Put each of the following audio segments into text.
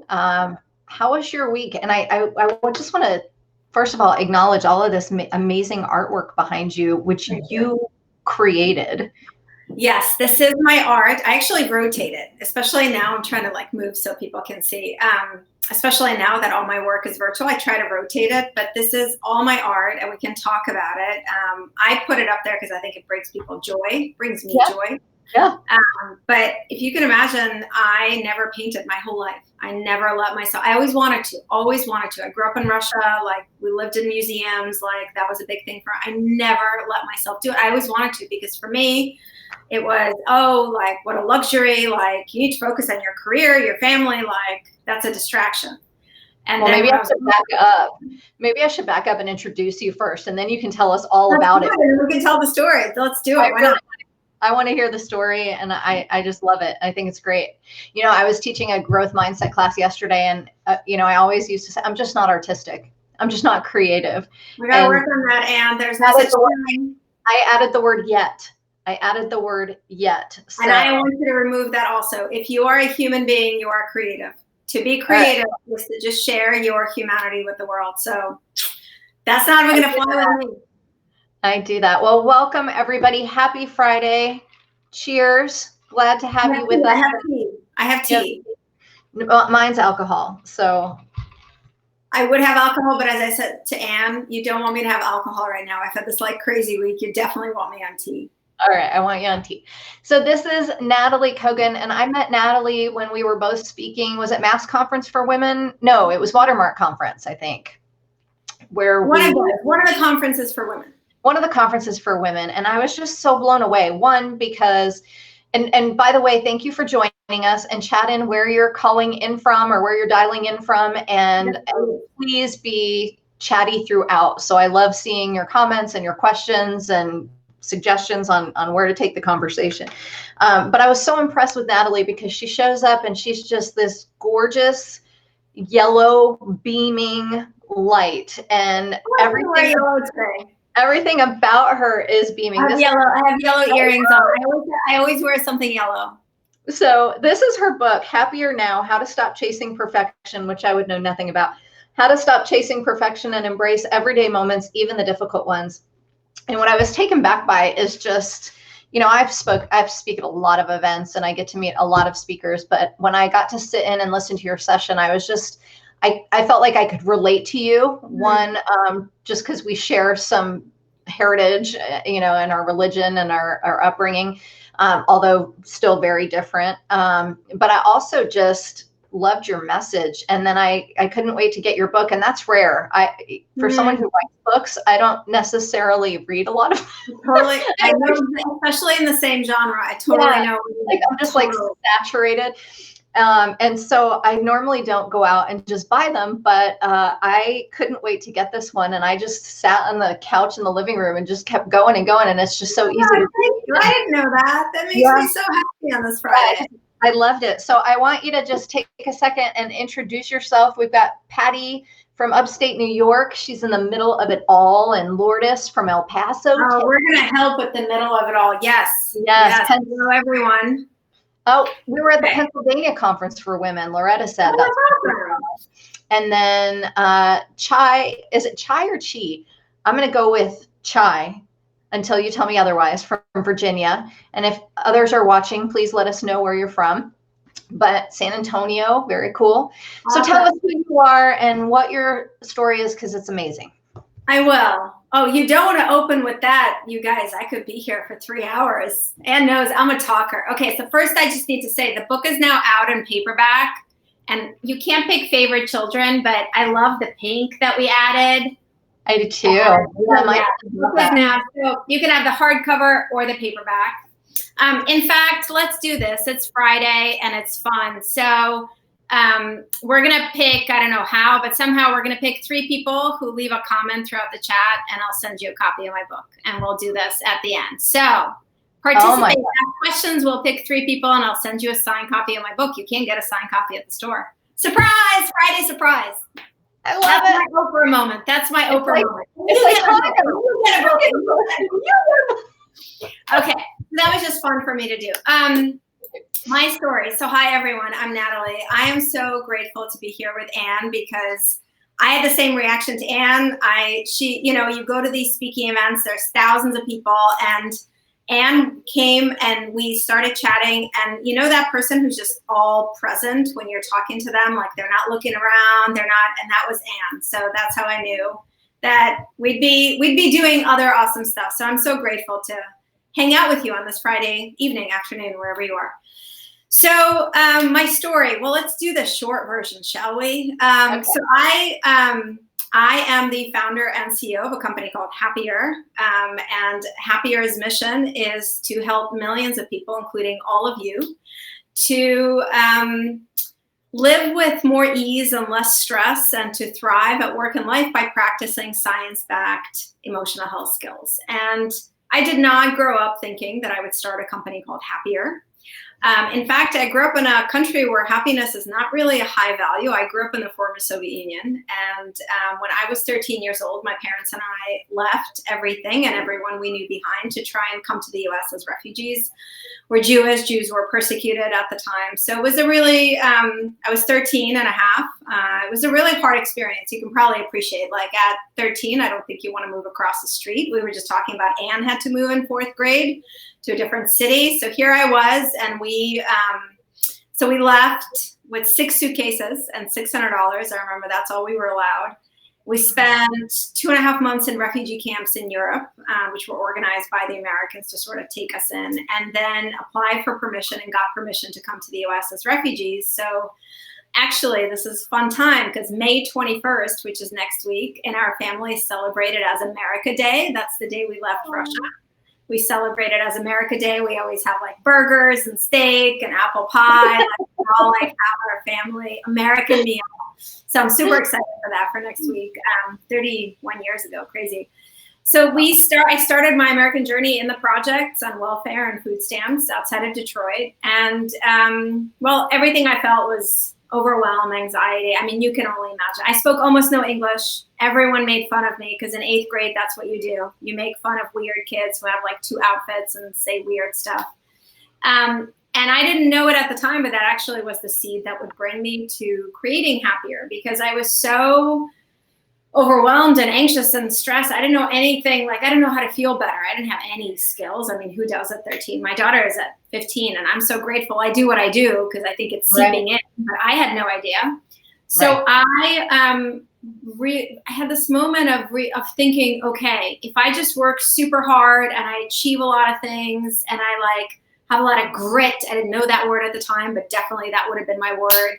How was your week? And I just want to, first of all, acknowledge all of this amazing artwork behind you, which you created. Yes, this is my art. I actually rotate it, especially now I'm trying to like move so people can see. Especially now that all my work is virtual, I try to rotate it, but this is all my art and we can talk about it. I put it up there because I think it brings people joy, brings me joy. Yeah. But if you can imagine, I never painted my whole life. I never let myself, I always wanted to. I grew up in Russia, like we lived in museums, like that was a big thing I never let myself do it. I always wanted to, because for me, it was, like what a luxury, like you need to focus on your career, your family, like that's a distraction. And well, maybe I should back up. Maybe I should back up and introduce you first, and then you can tell us all about it. We can tell the story. Let's do it. Why not? I want to hear the story, and I just love it. I think it's great. You know, I was teaching a growth mindset class yesterday, and I always used to say, I'm just not artistic. I'm just not creative. We got to work on that, and there's no such thing. I added the word yet. So. And I want you to remove that also. If you are a human being, you are creative. To be creative is to just share your humanity with the world. So that's not even going to fly with me. I do that. Well, welcome everybody. Happy Friday. Cheers. Glad to have you with us. I have tea. Yep. Mine's alcohol. So I would have alcohol, but as I said to Anne, you don't want me to have alcohol right now. I've had this like crazy week. You definitely want me on tea. All right, I want you on tea. So this is Nataly Kogan, and I met Natalie when we were both speaking. Was it Mass Conference for Women? No, it was Watermark Conference, I think. One of the conferences for women. One of the conferences for women, and I was just so blown away. One, because, and by the way, thank you for joining us, and chat in where you're calling in from or where you're dialing in from, and please be chatty throughout. So I love seeing your comments and your questions and suggestions on where to take the conversation. But I was so impressed with Natalie because she shows up and she's just this gorgeous yellow beaming light, and everything about her is beaming. I have yellow earrings on. I always wear something yellow. So this is her book, Happier Now, How to Stop Chasing Perfection, which I would know nothing about. How to Stop Chasing Perfection and Embrace Everyday Moments, even the difficult ones. And what I was taken back by is just, I've speak at a lot of events and I get to meet a lot of speakers, but when I got to sit in and listen to your session, I was just, I felt like I could relate to you. One, just because we share some heritage, in our religion and our upbringing, although still very different. But I also just loved your message, and then I couldn't wait to get your book, and that's rare. For someone who writes books, I don't necessarily read a lot of totally. I know, especially in the same genre. I totally know. Like I'm just like saturated. And so I normally don't go out and just buy them, but I couldn't wait to get this one, and I just sat on the couch in the living room and just kept going and going, and it's just so easy. Thank you. I didn't know that. That makes me so happy on this Friday. I loved it. So I want you to just take a second and introduce yourself. We've got Patty from upstate New York. She's in the middle of it all. And Lourdes from El Paso. Oh, we're going to help with the middle of it all. Yes. Hello, everyone. Oh, we were at the Pennsylvania Conference for Women. Loretta said that. And then Chai, is it Chai or Chi? I'm going to go with Chai until you tell me otherwise, from Virginia. And if others are watching, please let us know where you're from. But San Antonio, very cool. So tell us who you are and what your story is, because it's amazing. I will. Oh, you don't want to open with that, you guys. I could be here for 3 hours. Anne knows I'm a talker. Okay, so first I just need to say the book is now out in paperback, and you can't pick favorite children, but I love the pink that we added. I do too. Now, so you can have the hardcover or the paperback. In fact, let's do this. It's Friday and it's fun. So we're going to pick, I don't know how, but somehow we're going to pick 3 people who leave a comment throughout the chat, and I'll send you a copy of my book, and we'll do this at the end. So participate, ask questions. We'll pick 3 people and I'll send you a signed copy of my book. You can't get a signed copy at the store. Surprise! Friday surprise. I love That's it. my Oprah moment. That's my Oprah moment. Okay, that was just fun for me to do. My story. So hi, everyone. I'm Natalie. I am so grateful to be here with Anne because I had the same reaction to Anne. You go to these speaking events, there's thousands of people, and Anne came and we started chatting, and that person who's just all present when you're talking to them, like they're not looking around, and that was Anne. So that's how I knew that we'd be doing other awesome stuff. So I'm so grateful to hang out with you on this Friday evening, afternoon, wherever you are. So my story, well, let's do the short version, shall we? Okay. So I am the founder and CEO of a company called Happier, and Happier's mission is to help millions of people, including all of you, to live with more ease and less stress and to thrive at work and life by practicing science-backed emotional health skills. And I did not grow up thinking that I would start a company called Happier. In fact, I grew up in a country where happiness is not really a high value. I grew up in the former Soviet Union. And when I was 13 years old, my parents and I left everything and everyone we knew behind to try and come to the US as refugees. We're Jewish. Jews were persecuted at the time. So it was a really, I was 13 and a half. It was a really hard experience. You can probably appreciate, like at 13, I don't think you want to move across the street. We were just talking about Anne had to move in 4th grade to a different city. So here I was, and we left with 6 suitcases and $600. I remember that's all we were allowed. We spent 2.5 months in refugee camps in Europe, which were organized by the Americans to sort of take us in, and then applied for permission and got permission to come to the US as refugees. So actually, this is a fun time because May 21st, which is next week, in our family celebrated as America Day. That's the day we left Russia. We celebrate it as America Day. We always have like burgers and steak and apple pie. We all like have our family American meal. So I'm super excited for that for next week. 31 years ago, crazy. So I started my American journey in the projects on welfare and food stamps outside of Detroit. And everything I felt was overwhelm, anxiety. I mean, you can only imagine. I spoke almost no English. Everyone made fun of me because in 8th grade, that's what you do. You make fun of weird kids who have like 2 outfits and say weird stuff. And I didn't know it at the time, but that actually was the seed that would bring me to creating Happier, because I was so overwhelmed and anxious and stressed. I didn't know anything. Like, I didn't know how to feel better. I didn't have any skills. I mean, who does at 13? My daughter is at 15, and I'm so grateful I do what I do because I think it's seeping in, but I had no idea. So I had this moment of thinking, okay, if I just work super hard and I achieve a lot of things and I like have a lot of grit, I didn't know that word at the time, but definitely that would have been my word.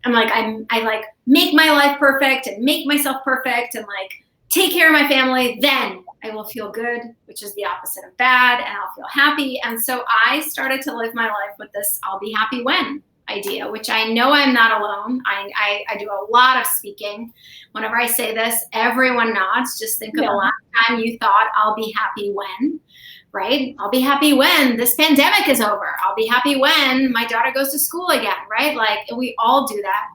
I'm like, I like make my life perfect and make myself perfect and like take care of my family, then I will feel good, which is the opposite of bad, and I'll feel happy. And so I started to live my life with this I'll be happy when idea, which I know I'm not alone. I do a lot of speaking. Whenever I say this, everyone nods. Just think of the last time you thought I'll be happy when, right? I'll be happy when this pandemic is over. I'll be happy when my daughter goes to school again, right? Like, we all do that.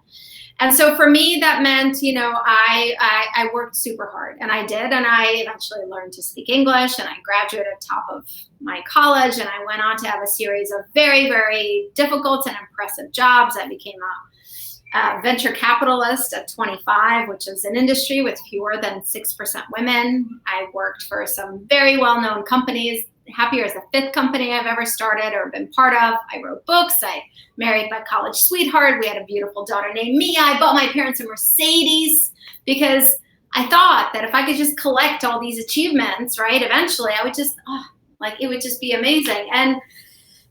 And so for me, that meant, I worked super hard, and I did. And I eventually learned to speak English, and I graduated top of my college, and I went on to have a series of very, very difficult and impressive jobs. I became a venture capitalist at 25, which is an industry with fewer than 6% women. I worked for some very well-known companies. Happier is the 5th company I've ever started or been part of. I wrote books. I married my college sweetheart. We had a beautiful daughter named Mia. I bought my parents a Mercedes because I thought that if I could just collect all these achievements, right, eventually I would just, it would just be amazing. And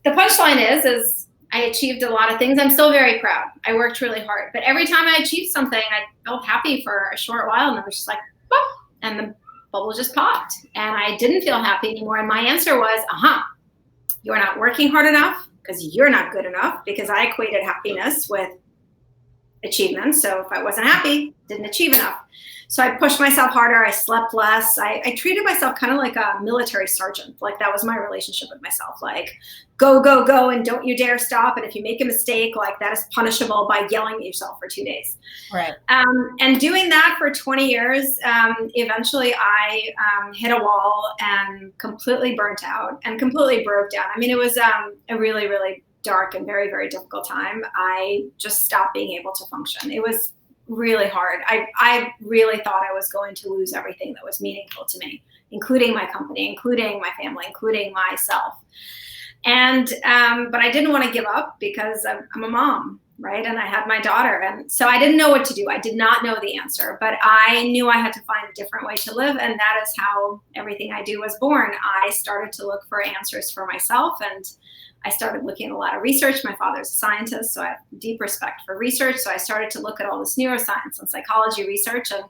the punchline is I achieved a lot of things. I'm still very proud. I worked really hard. But every time I achieved something, I felt happy for a short while, and it was just like, oh, and the bubble just popped, and I didn't feel happy anymore. And my answer was, you're not working hard enough because you're not good enough, because I equated happiness with achievement. So if I wasn't happy, didn't achieve enough. So I pushed myself harder. I slept less. I treated myself kind of like a military sergeant. Like, that was my relationship with myself. Like, go, go, go, and don't you dare stop. And if you make a mistake, like, that is punishable by yelling at yourself for 2 days. Right. And doing that for 20 years, eventually I hit a wall and completely burnt out and completely broke down. I mean, it was a really, really dark and very, very difficult time, I just stopped being able to function. It was really hard. I really thought I was going to lose everything that was meaningful to me, including my company, including my family, including myself. And, but I didn't want to give up because I'm a mom, right? And I had my daughter. And so I didn't know what to do. I did not know the answer, but I knew I had to find a different way to live. And that is how everything I do was born. I started to look for answers for myself, and I started looking at a lot of research. My father's a scientist, so I have deep respect for research. So I started to look at all this neuroscience and psychology research and,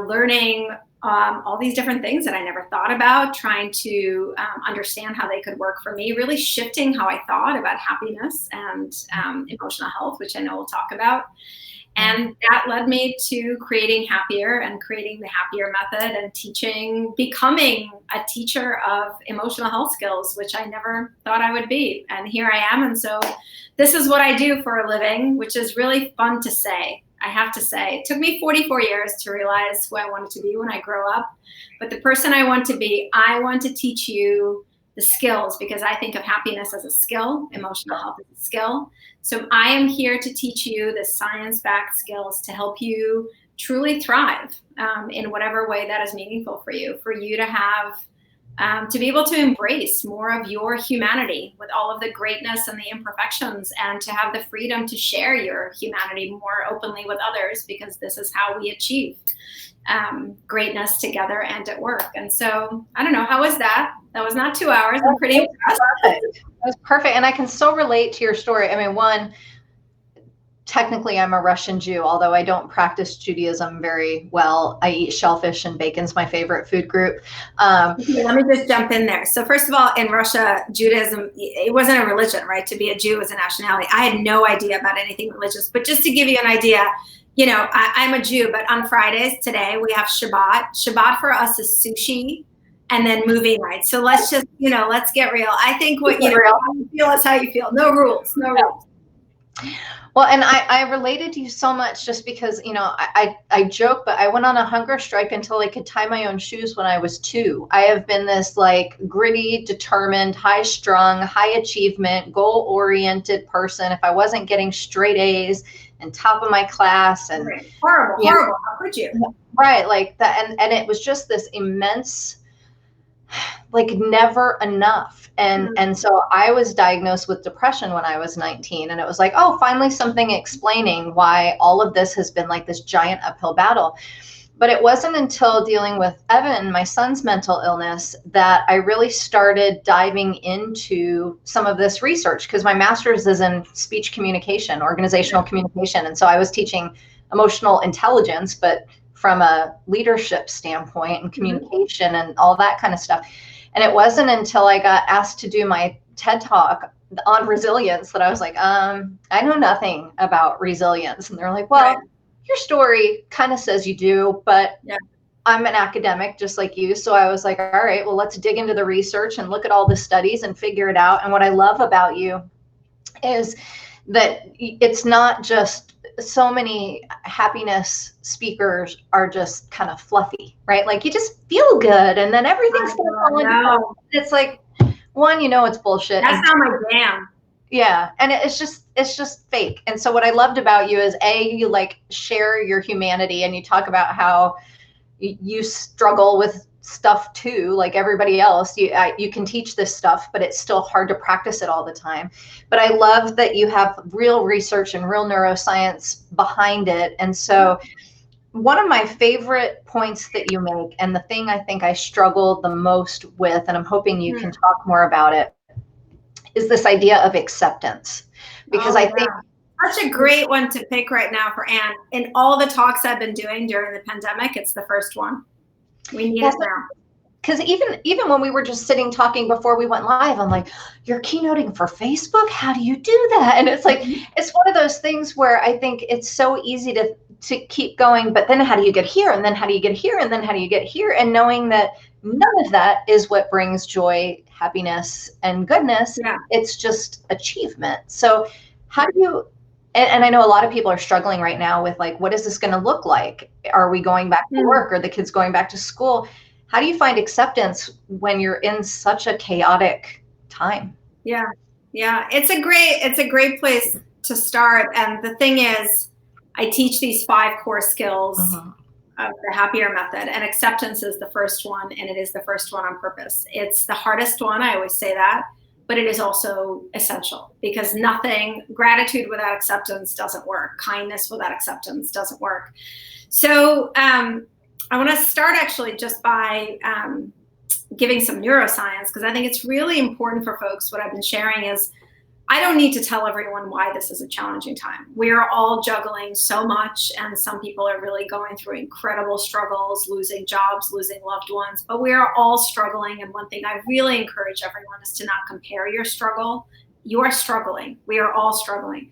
learning all these different things that I never thought about, trying to understand how they could work for me, really shifting how I thought about happiness and emotional health, which I know we'll talk about. And that led me to creating Happier and creating the Happier method and becoming a teacher of emotional health skills, which I never thought I would be. And here I am. And so this is what I do for a living, which is really fun to say. I have to say, it took me 44 years to realize who I wanted to be when I grow up. But the person I want to be, I want to teach you the skills, because I think of happiness as a skill, emotional health as a skill. So I am here to teach you the science-backed skills to help you truly thrive in whatever way that is meaningful for you to have, to be able to embrace more of your humanity with all of the greatness and the imperfections, and to have the freedom to share your humanity more openly with others, because this is how we achieve greatness together and at work. And so, I don't know, how was that? That was not 2 hours. I'm pretty impressed. It was perfect. And I can so relate to your story. I mean, one, technically I'm a Russian Jew, although I don't practice Judaism very well. I eat shellfish, and bacon's my favorite food group. Okay, let me just jump in there. So first of all, in Russia, Judaism, it wasn't a religion, right? To be a Jew was a nationality. I had no idea about anything religious, but just to give you an idea, I'm a Jew, but on Fridays today we have Shabbat. Shabbat for us is sushi and then movie night. So let's just, let's get real. I think how you feel is how you feel. No rules, no rules. Well, and I related to you so much just because, I joke, but I went on a hunger strike until I could tie my own shoes when I was 2. I have been this gritty, determined, high strung, high achievement, goal oriented person. If I wasn't getting straight A's and top of my class and horrible, how could you? Right. Like that. And it was just this immense, never enough. And so I was diagnosed with depression when I was 19, and it was finally something explaining why all of this has been this giant uphill battle. But it wasn't until dealing with Evan, my son's mental illness, that I really started diving into some of this research, because my master's is in speech communication, organizational communication. And so I was teaching emotional intelligence, but from a leadership standpoint and communication and all that kind of stuff. And it wasn't until I got asked to do my TED Talk on resilience that I was I know nothing about resilience. And they're like, well, your story kind of says you do, but I'm an academic just like you. So I was all right, well, let's dig into the research and look at all the studies and figure it out. And what I love about you is that it's not just so many happiness speakers are just kind of fluffy, right? You just feel good and then everything's going to fall into place. It's one, it's bullshit. That's not my jam. Yeah. And it's just fake. And so what I loved about you is you share your humanity, and you talk about how you struggle with stuff too, like everybody else. You can teach this stuff, but it's still hard to practice it all the time. But I love that you have real research and real neuroscience behind it. And so one of my favorite points that you make, and the thing I think I struggle the most with, and I'm hoping you can talk more about it, is this idea of acceptance. Because I think such a great one to pick right now for Anne. In all the talks I've been doing during the pandemic, it's the first one. We need it now. Because even when we were just sitting talking before we went live, I'm like, you're keynoting for Facebook? How do you do that? And it's it's one of those things where I think it's so easy to keep going, but then how do you get here? And then how do you get here? And then how do you get here? And knowing that none of that is what brings joy, happiness, and goodness. Yeah. It's just achievement. So how do you, and I know a lot of people are struggling right now with what is this going to look like? Are we going back to work? Are the kids going back to school? How do you find acceptance when you're in such a chaotic time? Yeah. Yeah. It's a great place to start. And the thing is, I teach these 5 core skills of the happier method, and acceptance is the first one, and it is the first one on purpose. It's the hardest one. I always say that, but it is also essential, because gratitude without acceptance doesn't work. Kindness without acceptance doesn't work. So I want to start actually just by giving some neuroscience, because I think it's really important for folks. What I've been sharing is, I don't need to tell everyone why this is a challenging time. We are all juggling so much, and some people are really going through incredible struggles, losing jobs, losing loved ones, but we are all struggling. And one thing I really encourage everyone is to not compare your struggle. You are struggling. We are all struggling.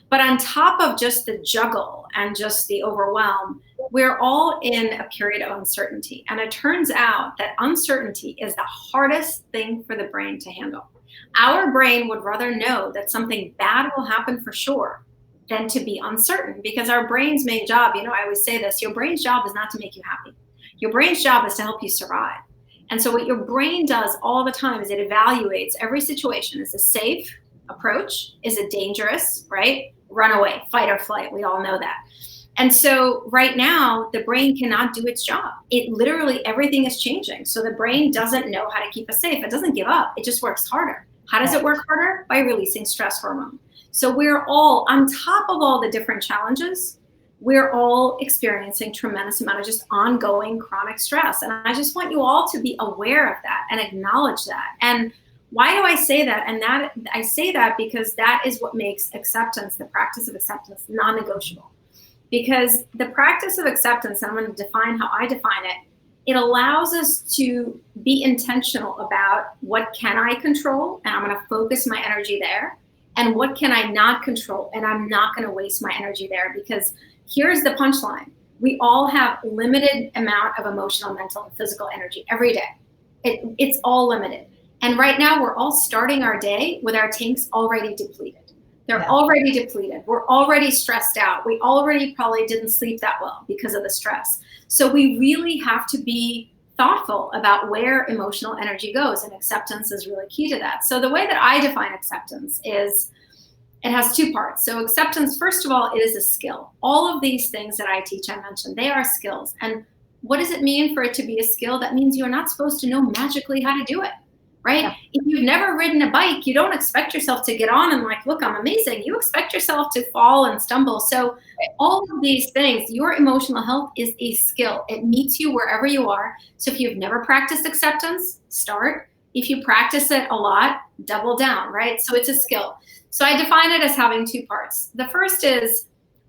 But on top of just the juggle and just the overwhelm, we're all in a period of uncertainty. And it turns out that uncertainty is the hardest thing for the brain to handle. Our brain would rather know that something bad will happen for sure than to be uncertain, because our brain's main job, I always say this, your brain's job is not to make you happy. Your brain's job is to help you survive. And so what your brain does all the time is it evaluates every situation. Is it safe approach? Is it dangerous, right? Run away, fight or flight. We all know that. And so right now, the brain cannot do its job. It literally, everything is changing. So the brain doesn't know how to keep us safe. It doesn't give up. It just works harder. How does it work harder? By releasing stress hormone. So we're all, on top of all the different challenges, we're all experiencing tremendous amount of just ongoing chronic stress. And I just want you all to be aware of that and acknowledge that. And why do I say that? And that I say that because that is what makes acceptance, the practice of acceptance, non-negotiable. Because the practice of acceptance, and I'm going to define how I define it, it allows us to be intentional about what can I control, and I'm going to focus my energy there, and what can I not control, and I'm not going to waste my energy there. Because here's the punchline. We all have limited amount of emotional, mental, and physical energy every day. It's all limited. And right now we're all starting our day with our tanks already depleted. They're already depleted. We're already stressed out. We already probably didn't sleep that well because of the stress. So we really have to be thoughtful about where emotional energy goes, and acceptance is really key to that. So the way that I define acceptance is it has 2 parts. So acceptance, first of all, it is a skill. All of these things that I teach, I mentioned, they are skills. And what does it mean for it to be a skill? That means you're not supposed to know magically how to do it. Right? Yeah. If you've never ridden a bike, you don't expect yourself to get on and like, look, I'm amazing. You expect yourself to fall and stumble. So all of these things, your emotional health is a skill. It meets you wherever you are. So if you've never practiced acceptance, start. If you practice it a lot, double down, right? So it's a skill. So I define it as having 2 parts. The first is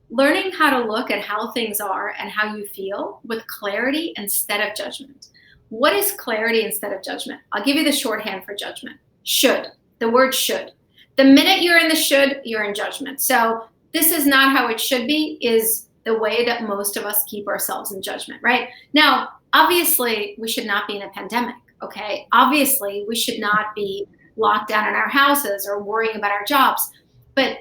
learning how to look at how things are and how you feel with clarity instead of judgment. What is clarity instead of judgment? I'll give you the shorthand for judgment. Should. The word should. The minute you're in the should, you're in judgment. So this is not how it should be is the way that most of us keep ourselves in judgment, right? Now, obviously, we should not be in a pandemic, okay? Obviously, we should not be locked down in our houses or worrying about our jobs. But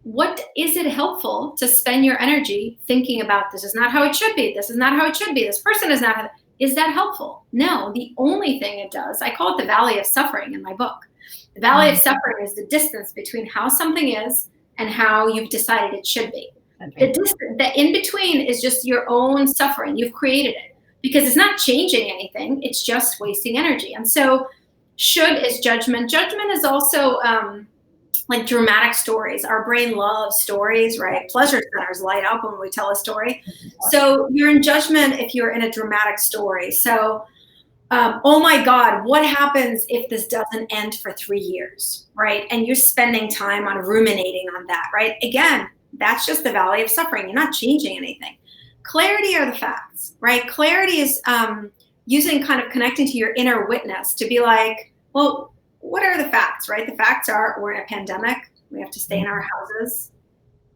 what is it helpful to spend your energy thinking about this is not how it should be, this is not how it should be, this person is not how. Is that helpful? No, the only thing it does, I call it the valley of suffering in my book. The valley of suffering is the distance between how something is and how you've decided it should be. Okay. The in between is just your own suffering. You've created it because it's not changing anything. It's just wasting energy. And so should is judgment. Judgment is also like dramatic stories. Our brain loves stories, right? Pleasure centers light up when we tell a story. So you're in judgment if you're in a dramatic story. So, oh my God, what happens if this doesn't end for 3 years, right? And you're spending time on ruminating on that, right? Again, that's just the valley of suffering. You're not changing anything. Clarity are the facts, right? Clarity is using kind of connecting to your inner witness to be like, well, what are the facts, right? The facts are we're in a pandemic. We have to stay in our houses,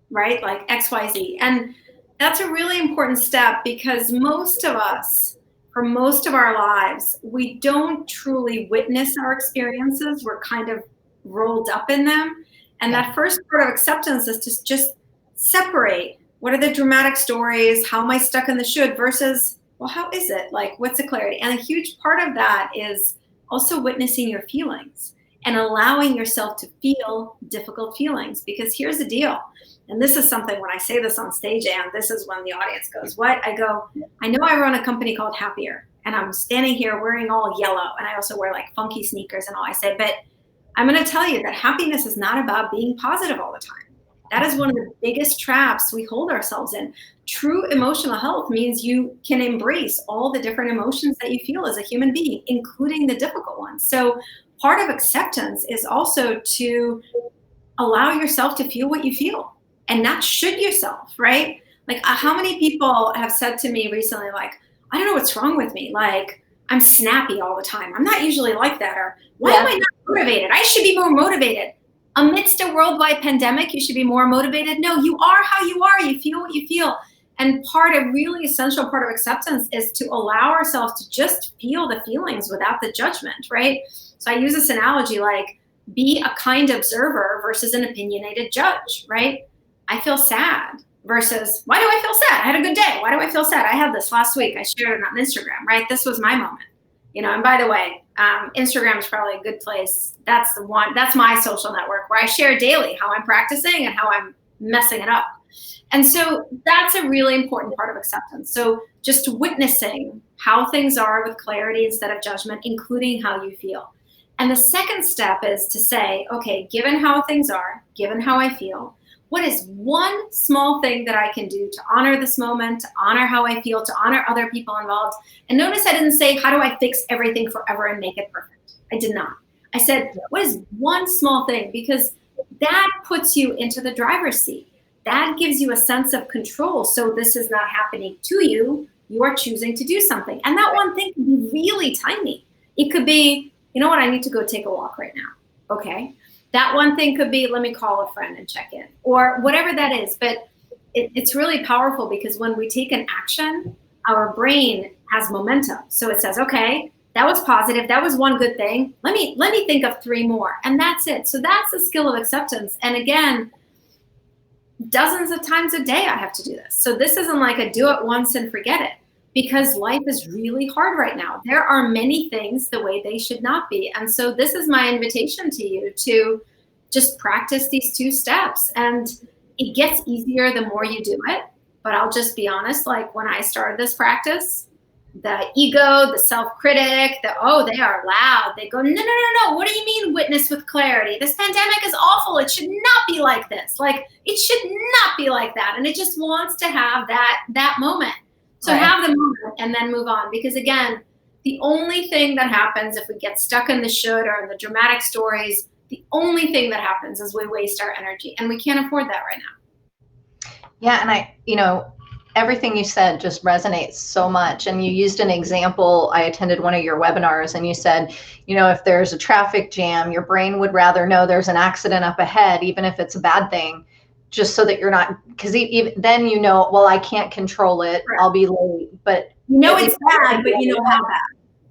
right? Like X, Y, Z. And that's a really important step because most of us, for most of our lives, we don't truly witness our experiences. We're kind of rolled up in them. And that first part of acceptance is to just separate what are the dramatic stories? How am I stuck in the should versus, well, how is it? Like, what's the clarity? And a huge part of that is also witnessing your feelings. and allowing yourself to feel difficult feelings. Because here's the deal. And this is something when I say this on stage, and this is when the audience goes, what? I go, I know I run a company called Happier, and I'm standing here wearing all yellow, and I also wear like funky sneakers and all. I said, but I'm going to tell you that happiness is not about being positive all the time. That is one of the biggest traps we hold ourselves in. True emotional health means you can embrace all the different emotions that you feel as a human being, including the difficult ones. So part of acceptance is also to allow yourself to feel what you feel and not should yourself, right? Like how many people have said to me recently, like, I don't know what's wrong with me. Like, I'm snappy all the time. I'm not usually like that. Or why am I not motivated? I should be more motivated. Amidst a worldwide pandemic, you should be more motivated. No, you are how you are. You feel what you feel. And really essential part of acceptance is to allow ourselves to just feel the feelings without the judgment, right? So I use this analogy like, be a kind observer versus an opinionated judge, right? I feel sad versus, why do I feel sad? I had a good day. Why do I feel sad? I had this last week. I shared it on Instagram, right? This was my moment. And by the way, Instagram is probably a good place. That's my social network where I share daily how I'm practicing and how I'm messing it up. And so that's a really important part of acceptance. So just witnessing how things are with clarity instead of judgment, including how you feel. And the second step is to say, okay, given how things are, given how I feel, what is one small thing that I can do to honor this moment, to honor how I feel, to honor other people involved? And notice I didn't say, how do I fix everything forever and make it perfect? I did not. I said, what is one small thing? Because that puts you into the driver's seat. That gives you a sense of control. So this is not happening to you. You are choosing to do something. And that one thing can be really tiny. It could be, you know what, I need to go take a walk right now. Okay. That one thing could be, let me call a friend and check in, or whatever that is. But it's really powerful because when we take an action, our brain has momentum. So it says, okay, that was positive. That was one good thing. Let me think of 3 more. And that's it. So that's the skill of acceptance. And again, dozens of times a day I have to do this. So this isn't like a do it once and forget it, because life is really hard right now. There are many things the way they should not be. And so this is my invitation to you to just practice these 2 steps. And it gets easier the more you do it. But I'll just be honest, like when I started this practice, the ego, the self-critic, they are loud. They go, no. What do you mean witness with clarity? This pandemic is awful. It should not be like this. Like it should not be like that. And it just wants to have that moment. So have the moment and then move on. Because again, the only thing that happens if we get stuck in the should or in the dramatic stories, the only thing that happens is we waste our energy, and we can't afford that right now. Yeah. And everything you said just resonates so much. And you used an example. I attended one of your webinars and you said, if there's a traffic jam, your brain would rather know there's an accident up ahead, even if it's a bad thing, just so that you're not, because then well, I can't control it. Right. I'll be late, but it's bad, but how bad.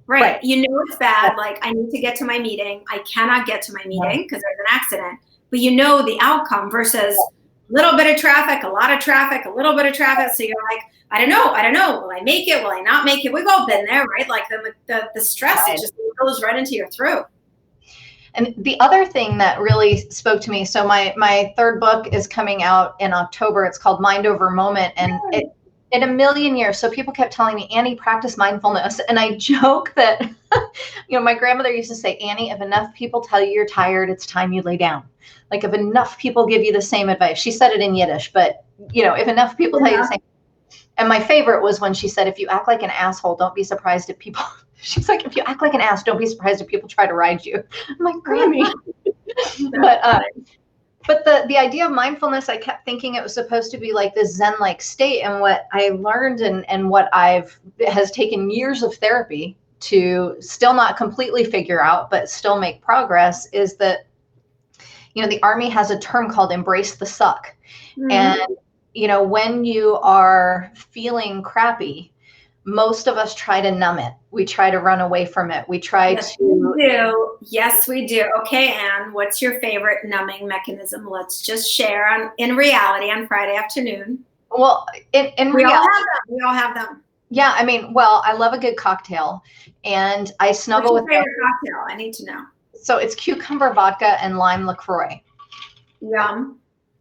Right. It's bad. Like I need to get to my meeting. I cannot get to my meeting because there's an accident, but the outcome versus a little bit of traffic, a lot of traffic, a little bit of traffic. So you're like, I don't know. Will I make it? Will I not make it? We've all been there, right? Like the stress, it just goes right into your throat. And the other thing that really spoke to me, so my 3rd book is coming out in October. It's called Mind Over Moment. And in a million years, so people kept telling me, Annie, practice mindfulness. And I joke that, my grandmother used to say, Annie, if enough people tell you you're tired, it's time you lay down. Like if enough people give you the same advice. She said it in Yiddish, but if enough people tell you the same. And my favorite was when she said, if you act like an asshole, don't be surprised if people, she's like, if you act like an ass, don't be surprised if people try to ride you. I'm like, Grammy. But the idea of mindfulness, I kept thinking it was supposed to be like this Zen-like state. And what I learned and what has taken years of therapy to still not completely figure out, but still make progress, is that, the Army has a term called embrace the suck. Mm-hmm. And, when you are feeling crappy, most of us try to numb it. We try to run away from it. We try to. Yes, we do. Okay, Anne, what's your favorite numbing mechanism? Let's just share in reality on Friday afternoon. Well, in reality, we all have them. Yeah, I love a good cocktail, and I snuggle with. What's your favorite cocktail? I need to know. So it's cucumber vodka and lime LaCroix. Yum.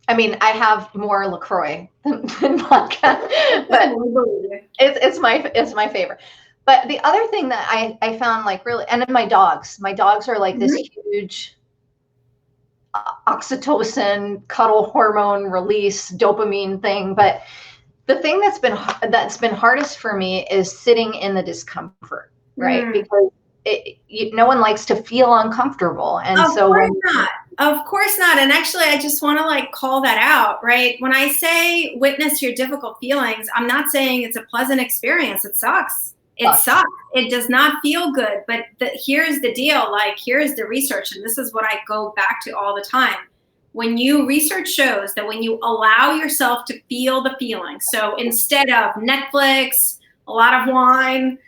I mean, I have more LaCroix than vodka, but it's my favorite. But the other thing that I found like really, and then my dogs are like this huge oxytocin cuddle hormone release dopamine thing. But the thing that's been hardest for me is sitting in the discomfort, right? Because no one likes to feel uncomfortable, and Of course not. And actually, I just want to like call that out, right? When I say witness your difficult feelings, I'm not saying it's a pleasant experience. It sucks. It sucks. It does not feel good. But here's the deal. Like, here's the research. And this is what I go back to all the time. Research shows that when you allow yourself to feel the feeling, so instead of Netflix, a lot of wine,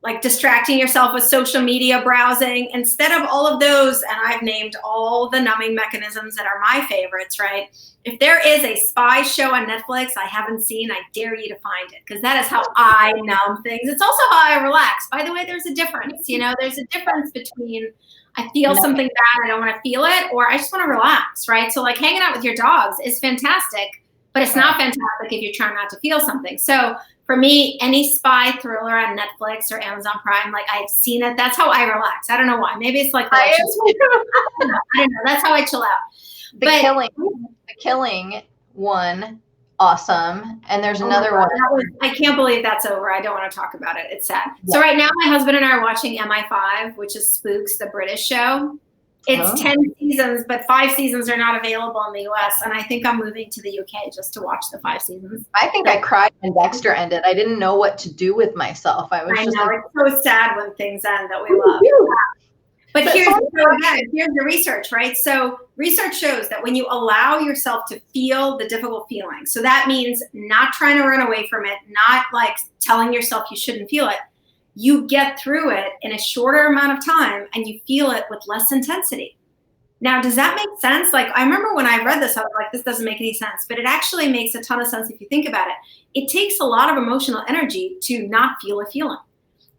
like distracting yourself with social media browsing, instead of all of those, and I've named all the numbing mechanisms that are my favorites, right? If there is a spy show on Netflix I haven't seen, I dare you to find it, because that is how I numb things. It's also how I relax. By the way, there's a difference. There's a difference between I feel something bad, I don't want to feel it, or I just want to relax, right? So like hanging out with your dogs is fantastic, but it's not fantastic if you're trying not to feel something. So for me, any spy thriller on Netflix or Amazon Prime, like I've seen it. That's how I relax. I don't know why. Maybe it's like I don't know. That's how I chill out. The killing one, awesome. And there's another one. I can't believe that's over. I don't want to talk about it. It's sad. Yeah. So right now, my husband and I are watching MI5, which is Spooks, the British show. It's 10 seasons, but 5 seasons are not available in the US. And I think I'm moving to the UK just to watch the 5 seasons. I think I cried when Dexter ended. I didn't know what to do with myself. I know, it's so sad when things end that we love. But here's the research, right? So research shows that when you allow yourself to feel the difficult feelings, so that means not trying to run away from it, not like telling yourself you shouldn't feel it, you get through it in a shorter amount of time and you feel it with less intensity. Now, does that make sense? Like, I remember when I read this, I was like, this doesn't make any sense, but it actually makes a ton of sense if you think about it. It takes a lot of emotional energy to not feel a feeling,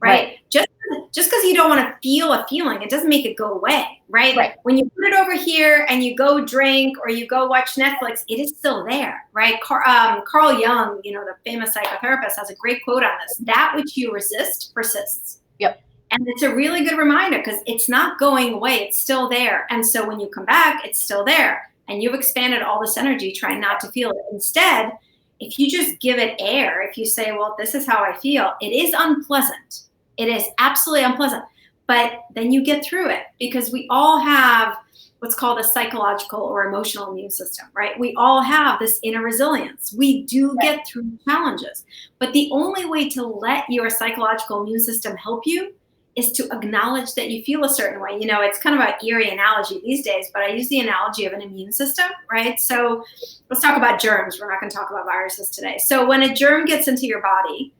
right? Just because you don't want to feel a feeling, it doesn't make it go away, right? When you put it over here and you go drink or you go watch Netflix, it is still there, right? Carl Jung, the famous psychotherapist, has a great quote on this: that which you resist persists. Yep. And it's a really good reminder because it's not going away. It's still there. And so when you come back, it's still there. And you've expanded all this energy trying not to feel it. Instead, if you just give it air, if you say, well, this is how I feel, it is unpleasant. It is absolutely unpleasant. But then you get through it because we all have what's called a psychological or emotional immune system, right? We all have this inner resilience. We do get through challenges. But the only way to let your psychological immune system help you is to acknowledge that you feel a certain way. It's kind of an eerie analogy these days, but I use the analogy of an immune system, right? So let's talk about germs. We're not going to talk about viruses today. So when a germ gets into your body,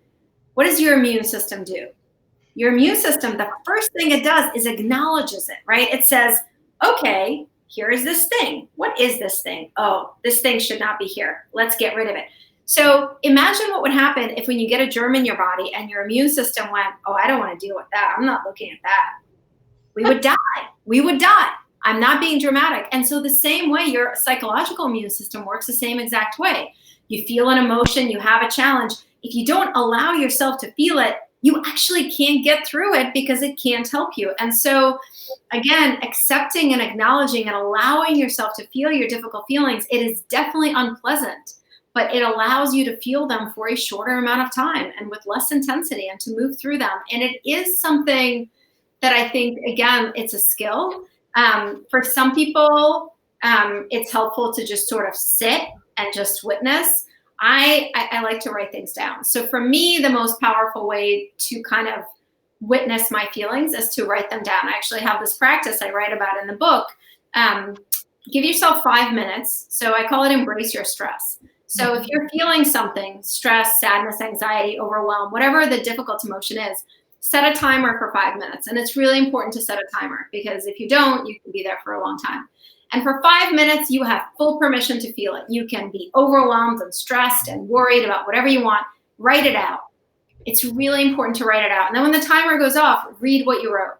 what does your immune system do? Your immune system, the first thing it does is acknowledges it, right? It says, okay, here is this thing. What is this thing? Oh, this thing should not be here. Let's get rid of it. So imagine what would happen if when you get a germ in your body and your immune system went, oh, I don't want to deal with that. I'm not looking at that. We would die. We would die. I'm not being dramatic. And so the same way your psychological immune system works the same exact way. You feel an emotion, you have a challenge. If you don't allow yourself to feel it, you actually can't get through it because it can't help you. And so again, accepting and acknowledging and allowing yourself to feel your difficult feelings, it is definitely unpleasant, but it allows you to feel them for a shorter amount of time and with less intensity and to move through them. And it is something that I think, again, it's a skill. For some people, it's helpful to just sort of sit and just witness. I like to write things down. So for me, the most powerful way to kind of witness my feelings is to write them down. I actually have this practice I write about in the book. Give yourself 5 minutes. So I call it embrace your stress. So if you're feeling something, stress, sadness, anxiety, overwhelm, whatever the difficult emotion is, set a timer for 5 minutes. And it's really important to set a timer because if you don't, you can be there for a long time. And for 5 minutes, you have full permission to feel it. You can be overwhelmed and stressed and worried about whatever you want. Write it out. It's really important to write it out. And then when the timer goes off, read what you wrote.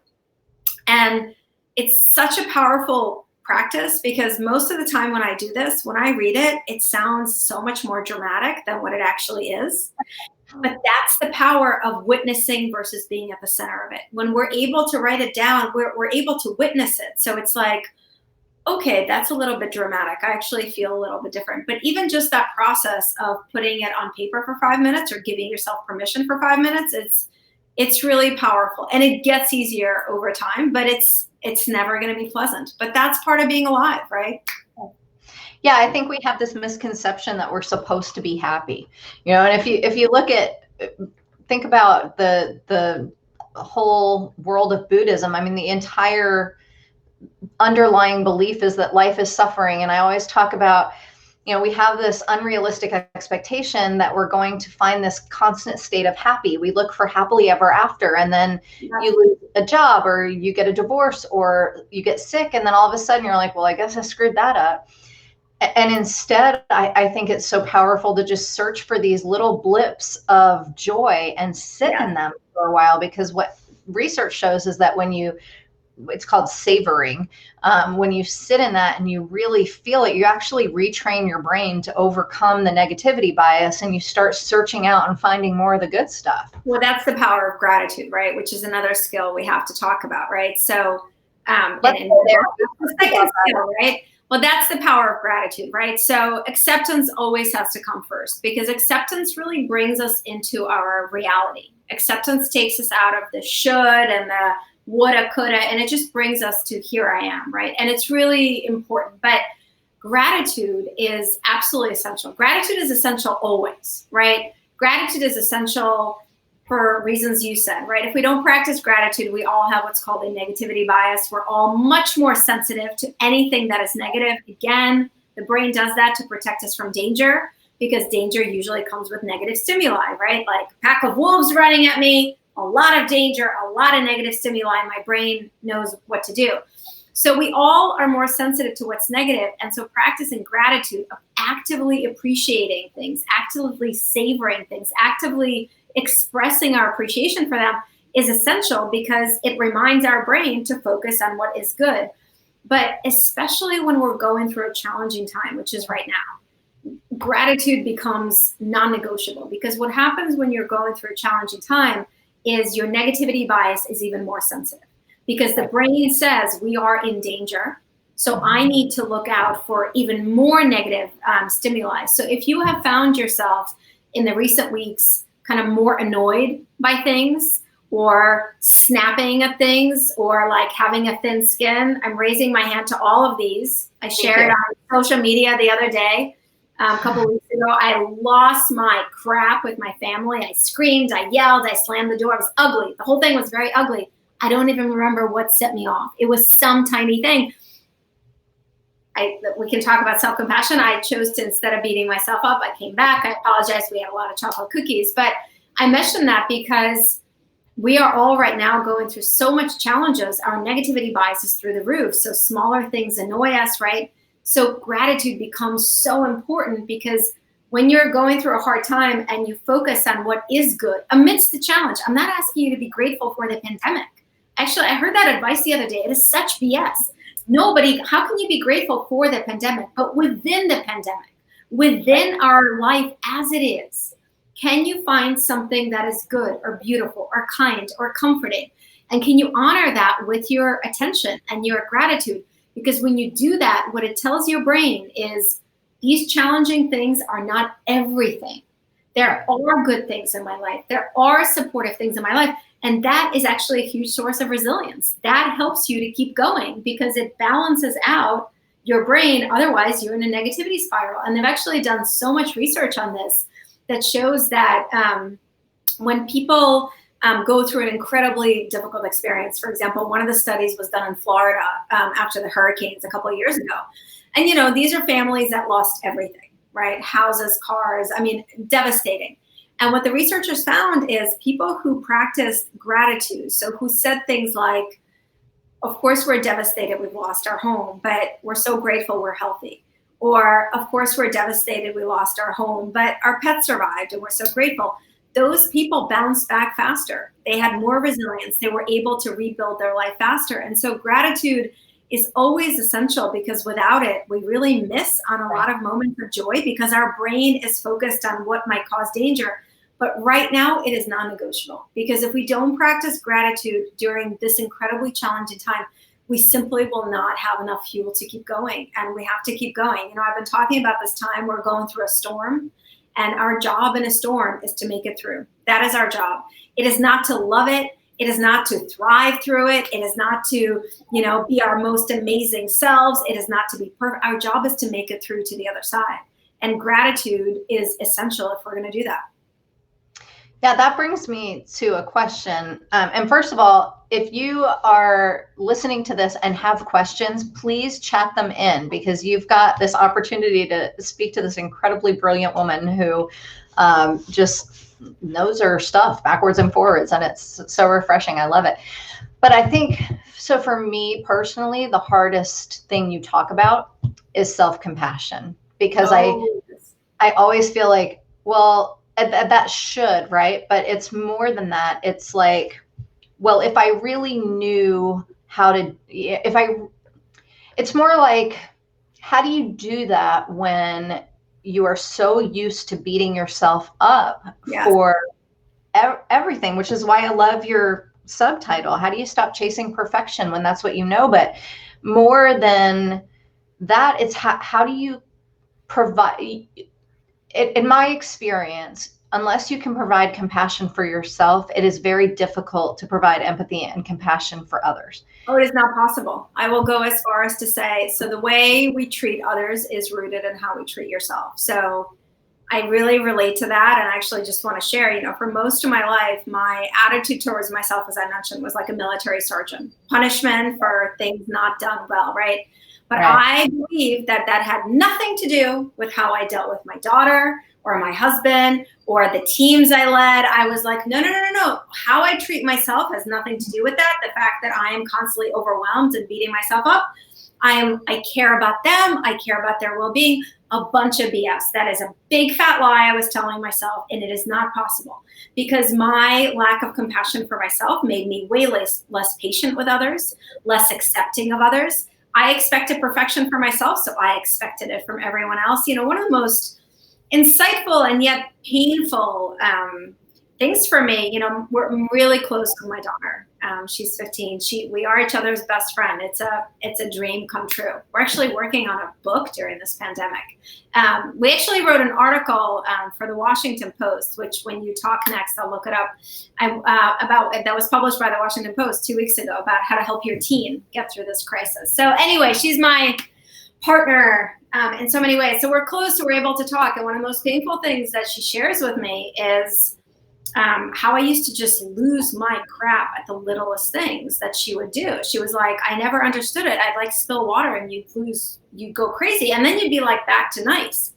And it's such a powerful practice, because most of the time when I do this, when I read it, it sounds so much more dramatic than what it actually is. But that's the power of witnessing versus being at the center of it. When we're able to write it down, we're able to witness it. So it's like, okay, that's a little bit dramatic. I actually feel a little bit different. But even just that process of putting it on paper for 5 minutes, or giving yourself permission for 5 minutes, it's really powerful. And it gets easier over time, but it's never going to be pleasant. But that's part of being alive, right? Yeah, I think we have this misconception that we're supposed to be happy, and if you think about the whole world of Buddhism, I mean, the entire underlying belief is that life is suffering. And I always talk about, we have this unrealistic expectation that we're going to find this constant state of happy. We look for happily ever after, and then you lose a job, or you get a divorce, or you get sick, and then all of a sudden you're like, well, I guess I screwed that up. And instead, I think it's so powerful to just search for these little blips of joy and sit in them for a while, because what research shows is that it's called savoring. When you sit in that and you really feel it, you actually retrain your brain to overcome the negativity bias, and you start searching out and finding more of the good stuff. Well, that's the power of gratitude, right? Which is another skill we have to talk about, right? So, the second skill, right? Well, that's the power of gratitude, right? So acceptance always has to come first, because acceptance really brings us into our reality. Acceptance takes us out of the should and the woulda, coulda, and it just brings us to here I am, right? And it's really important. But gratitude is absolutely essential. Gratitude is essential always, right? Gratitude is essential for reasons you said, right? If we don't practice gratitude, we all have what's called a negativity bias. We're all much more sensitive to anything that is negative. Again, the brain does that to protect us from danger, because danger usually comes with negative stimuli, right? Like a pack of wolves running at me, a lot of danger, a lot of negative stimuli, my brain knows what to do. So we all are more sensitive to what's negative. And so practicing gratitude, of actively appreciating things, actively savoring things, actively expressing our appreciation for them, is essential, because it reminds our brain to focus on what is good. But especially when we're going through a challenging time, which is right now, gratitude becomes non-negotiable, because what happens when you're going through a challenging time is your negativity bias is even more sensitive, because the brain says we are in danger. So I need to look out for even more negative stimuli. So if you have found yourself in the recent weeks kind of more annoyed by things, or snapping at things, or like having a thin skin, I'm raising my hand to all of these. I shared on social media the other day, a couple of weeks ago, I lost my crap with my family. I screamed, I yelled, I slammed the door. It was ugly. The whole thing was very ugly. I don't even remember what set me off. It was some tiny thing. We can talk about self-compassion. I chose to, instead of beating myself up, I came back. I apologize. We had a lot of chocolate cookies. But I mentioned that because we are all right now going through so much challenges. Our negativity bias is through the roof. So smaller things annoy us, right? So gratitude becomes so important, because when you're going through a hard time and you focus on what is good amidst the challenge, I'm not asking you to be grateful for the pandemic. Actually, I heard that advice the other day. It is such BS. How can you be grateful for the pandemic? But within the pandemic, within our life as it is, can you find something that is good or beautiful or kind or comforting? And can you honor that with your attention and your gratitude? Because when you do that, what it tells your brain is these challenging things are not everything. There are good things in my life. There are supportive things in my life. And that is actually a huge source of resilience. That helps you to keep going, because it balances out your brain. Otherwise, you're in a negativity spiral. And they've actually done so much research on this that shows that when people go through an incredibly difficult experience, for example, one of the studies was done in Florida after the hurricanes a couple of years ago. And, these are families that lost everything, right? Houses, cars, devastating. And what the researchers found is people who practiced gratitude, so who said things like, of course, we're devastated, we've lost our home, but we're so grateful we're healthy. Or, of course, we're devastated, we lost our home, but our pet survived and we're so grateful. those people bounced back faster. They had more resilience. They were able to rebuild their life faster. And so gratitude is always essential, because without it, we really miss on a lot of moments of joy, because our brain is focused on what might cause danger. But right now, it is non-negotiable, because if we don't practice gratitude during this incredibly challenging time, we simply will not have enough fuel to keep going. And we have to keep going. You know, I've been talking about this time we're going through a storm, and our job in a storm is to make it through. That is our job. It is not to love it. It is not to thrive through it. It is not to, you know, be our most amazing selves. It is not to be perfect. Our job is to make it through to the other side. And gratitude is essential if we're going to do that. Yeah, that brings me to a question. And first of all, if you are listening to this and have questions, please chat them in, because you've got this opportunity to speak to this incredibly brilliant woman who just knows her stuff backwards and forwards. And it's so refreshing. I love it. But I think, so for me personally, the hardest thing you talk about is self-compassion, because I always feel like, well, that should, right? But it's more than that. It's like, well, if I really knew how to, it's more like, how do you do that when you are so used to beating yourself up for everything, which is why I love your subtitle. How do you stop chasing perfection when that's what you know? But more than that, it's how do you provide, in my experience, unless you can provide compassion for yourself, it is very difficult to provide empathy and compassion for others. Oh, it is not possible. I will go as far as to say, so the way we treat others is rooted in how we treat yourself. So I really relate to that. And I actually just want to share, you know, for most of my life, my attitude towards myself, as I mentioned, was like a military sergeant. Punishment for things not done well, right? But I believe that that had nothing to do with how I dealt with my daughter or my husband or the teams I led. I was like, no. How I treat myself has nothing to do with that. The fact that I am constantly overwhelmed and beating myself up, I care about them. I care about their well-being. A bunch of BS. That is a big fat lie I was telling myself, and it is not possible, because my lack of compassion for myself made me way less patient with others, less accepting of others. I expected perfection for myself, so I expected it from everyone else. You know, one of the most insightful and yet painful things for me, you know, we're really close with my daughter. She's 15. We are each other's best friend. It's a dream come true. We're actually working on a book during this pandemic. We actually wrote an article for the Washington Post, which when you talk next, I'll look it up, about that was published by the Washington Post 2 weeks ago, about how to help your teen get through this crisis. So anyway, she's my partner in so many ways. So we're close, so we're able to talk. And one of the most painful things that she shares with me is how I used to just lose my crap at the littlest things that she would do. She was like, I never understood it. I'd like spill water and you'd go crazy. And then you'd be like back to nice.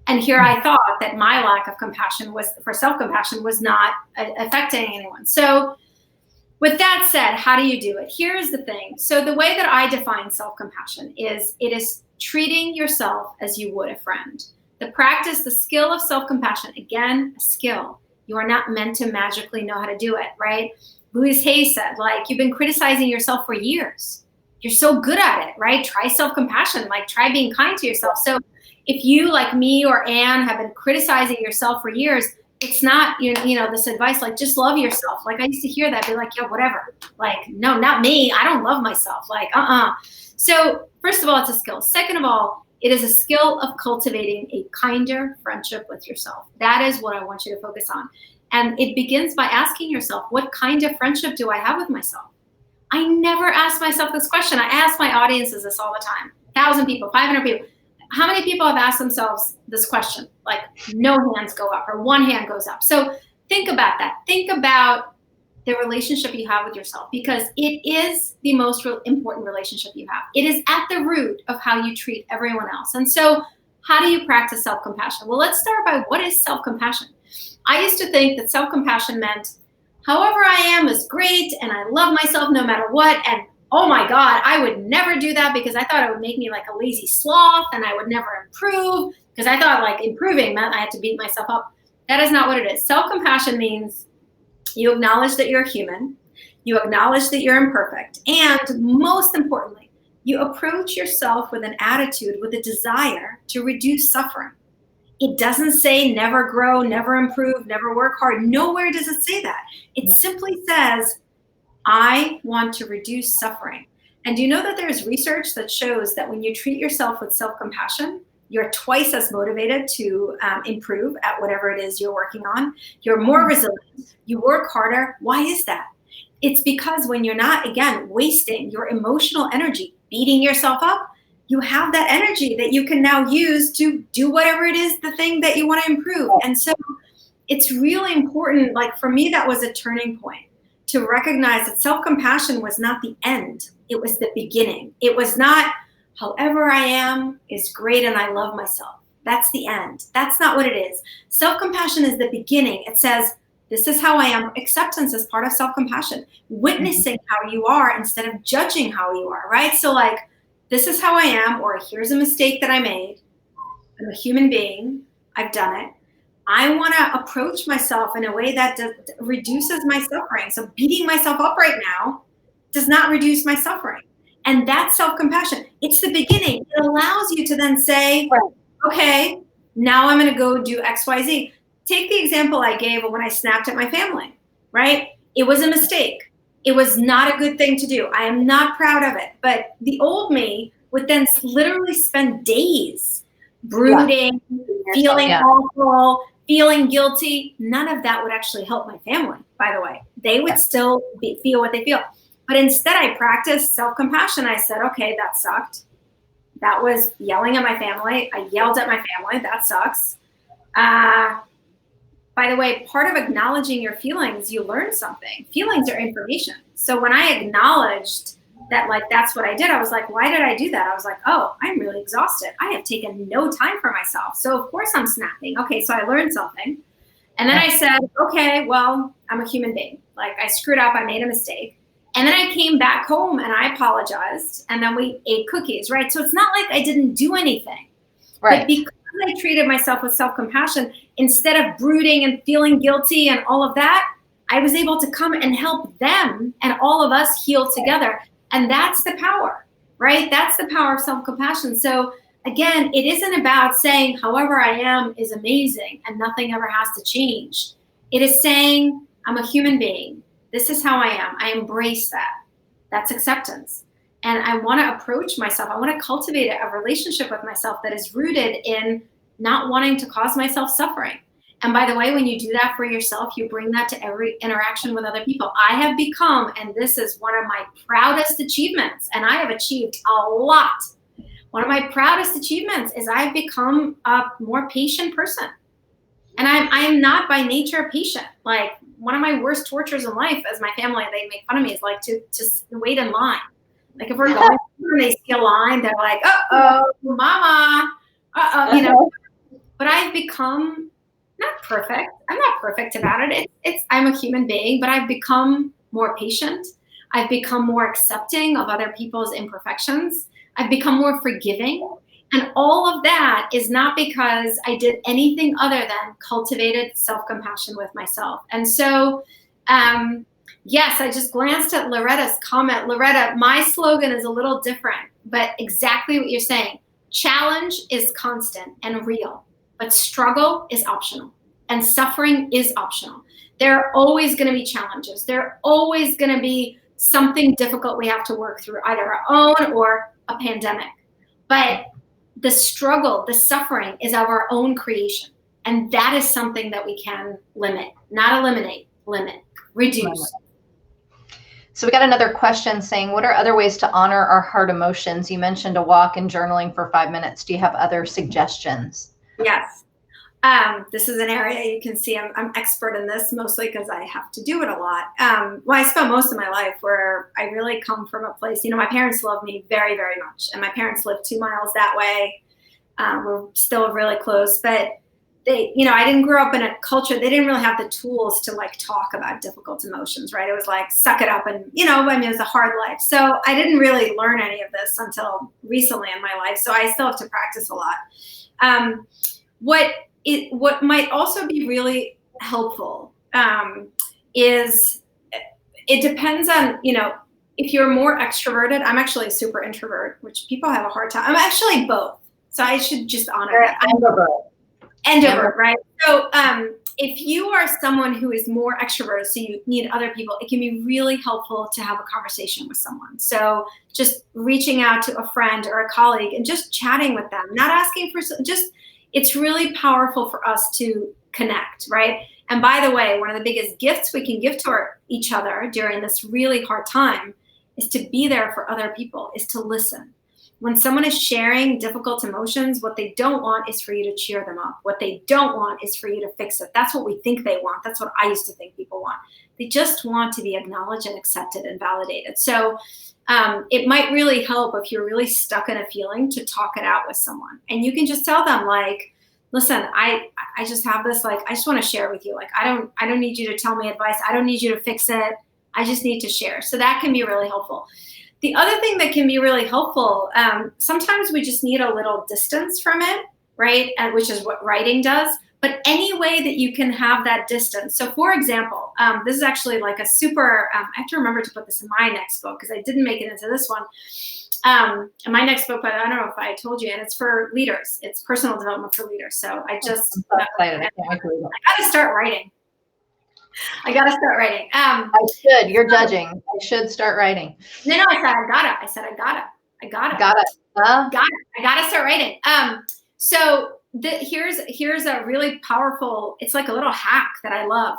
And here I thought that my lack of compassion for self-compassion was not affecting anyone. So with that said, how do you do it? Here's the thing. So the way that I define self-compassion is it is treating yourself as you would a friend. The practice, the skill of self-compassion, again, a skill. You are not meant to magically know how to do it, right? Louise Hay said, like, you've been criticizing yourself for years. You're so good at it, right? Try self-compassion, like try being kind to yourself. So if you, like me or Anne, have been criticizing yourself for years, it's not, you know, this advice, like, just love yourself. Like, I used to hear that, be like, yeah, whatever. Like, no, not me. I don't love myself. Like, So first of all, it's a skill. Second of all, it is a skill of cultivating a kinder friendship with yourself. That is what I want you to focus on. And it begins by asking yourself, what kind of friendship do I have with myself? I never ask myself this question. I ask my audiences this all the time. 1,000 people, 500 people. How many people have asked themselves this question? Like, no hands go up or one hand goes up. So think about that. Think about the relationship you have with yourself, because it is the most important relationship you have. It is at the root of how you treat everyone else. And so how do you practice self-compassion? Well, let's start by, what is self-compassion? I used to think that self-compassion meant, however I am is great and I love myself no matter what. And oh my God, I would never do that because I thought it would make me like a lazy sloth and I would never improve, because I thought like improving meant I had to beat myself up. That is not what it is. Self-compassion means you acknowledge that you're human, you acknowledge that you're imperfect, and most importantly, you approach yourself with an attitude, with a desire to reduce suffering. It doesn't say never grow, never improve, never work hard. Nowhere does it say that. It simply says, I want to reduce suffering. And do you know that there's research that shows that when you treat yourself with self-compassion, you're twice as motivated to improve at whatever it is you're working on. You're more resilient. You work harder. Why is that? It's because when you're not, again, wasting your emotional energy, beating yourself up, you have that energy that you can now use to do whatever it is, the thing that you want to improve. And so it's really important. Like for me, that was a turning point to recognize that self-compassion was not the end. It was the beginning. It was not, however I am is great and I love myself. That's the end. That's not what it is. Self-compassion is the beginning. It says, this is how I am. Acceptance is part of self-compassion. Witnessing how you are instead of judging how you are, right? So like, this is how I am, or here's a mistake that I made. I'm a human being. I've done it. I want to approach myself in a way that reduces my suffering. So beating myself up right now does not reduce my suffering. And that's self-compassion. It's the beginning. It allows you to then say, okay, now I'm going to go do X, Y, Z. Take the example I gave of when I snapped at my family, right? It was a mistake. It was not a good thing to do. I am not proud of it. But the old me would then literally spend days brooding, feeling awful, feeling guilty. None of that would actually help my family, by the way. They would still feel what they feel. But instead, I practiced self-compassion. I said, okay, that sucked. That was yelling at my family. I yelled at my family. That sucks. By the way, part of acknowledging your feelings, you learn something. Feelings are information. So when I acknowledged that, like, that's what I did, I was like, why did I do that? I was like, oh, I'm really exhausted. I have taken no time for myself. So of course I'm snapping. Okay, so I learned something. And then I said, okay, well, I'm a human being. Like, I screwed up. I made a mistake. And then I came back home and I apologized. And then we ate cookies, right? So it's not like I didn't do anything. Right. But because I treated myself with self-compassion, instead of brooding and feeling guilty and all of that, I was able to come and help them and all of us heal together. And that's the power, right? That's the power of self-compassion. So again, it isn't about saying, however I am is amazing and nothing ever has to change. It is saying, I'm a human being. This is how I am. I embrace that. That's acceptance. And I want to approach myself. I want to cultivate a relationship with myself that is rooted in not wanting to cause myself suffering. And by the way, when you do that for yourself, you bring that to every interaction with other people. I have become, and this is one of my proudest achievements, and I have achieved a lot. One of my proudest achievements is I've become a more patient person. And I am not by nature patient. Like, one of my worst tortures in life, as my family, they make fun of me, is like to wait in line. Like, if we're going and they see a line, they're like, uh-oh, mama, uh-oh, you know. But I've become not perfect. I'm not perfect about it. I'm a human being, but I've become more patient. I've become more accepting of other people's imperfections. I've become more forgiving. And all of that is not because I did anything other than cultivated self-compassion with myself. And so, yes, I just glanced at Loretta's comment. Loretta, my slogan is a little different, but exactly what you're saying. Challenge is constant and real, but struggle is optional and suffering is optional. There are always going to be challenges. There are always going to be something difficult we have to work through, either our own or a pandemic. But the struggle, the suffering is of our own creation. And that is something that we can limit, not eliminate, limit, reduce. So we got another question saying, what are other ways to honor our heart emotions? You mentioned a walk and journaling for 5 minutes. Do you have other suggestions? Yes. This is an area you can see I'm expert in this, mostly because I have to do it a lot. Well, I spent most of my life where I really come from a place, my parents love me very, very much. And my parents live 2 miles that way. We're still really close, but they, I didn't grow up in a culture, they didn't really have the tools to like talk about difficult emotions, right? It was like, suck it up. And, it was a hard life. So I didn't really learn any of this until recently in my life. So I still have to practice a lot. What what might also be really helpful is it depends on, if you're more extroverted. I'm actually a super introvert, which people have a hard time. I'm actually both. So I should just honor that. Introvert, right? So if you are someone who is more extroverted, so you need other people, it can be really helpful to have a conversation with someone. So just reaching out to a friend or a colleague and just chatting with them, not asking for, it's really powerful for us to connect, right? And by the way, one of the biggest gifts we can give to each other during this really hard time is to be there for other people, is to listen. When someone is sharing difficult emotions, what they don't want is for you to cheer them up. What they don't want is for you to fix it. That's what we think they want. That's what I used to think people want. They just want to be acknowledged and accepted and validated. So it might really help if you're really stuck in a feeling to talk it out with someone. And you can just tell them, like, listen, I just have this, like, I just want to share with you. Like, I don't need you to tell me advice. I don't need you to fix it. I just need to share. So that can be really helpful. The other thing that can be really helpful, sometimes we just need a little distance from it, right? Which is what writing does. But any way that you can have that distance. So for example, this is actually like a super, I have to remember to put this in my next book because I didn't make it into this one. In my next book, but I don't know if I told you, and it's for leaders. It's personal development for leaders. So I just, I gotta start writing. I should. You're judging. I should start writing. No, I said I gotta. I gotta start writing. So here's a really powerful. It's like a little hack that I love.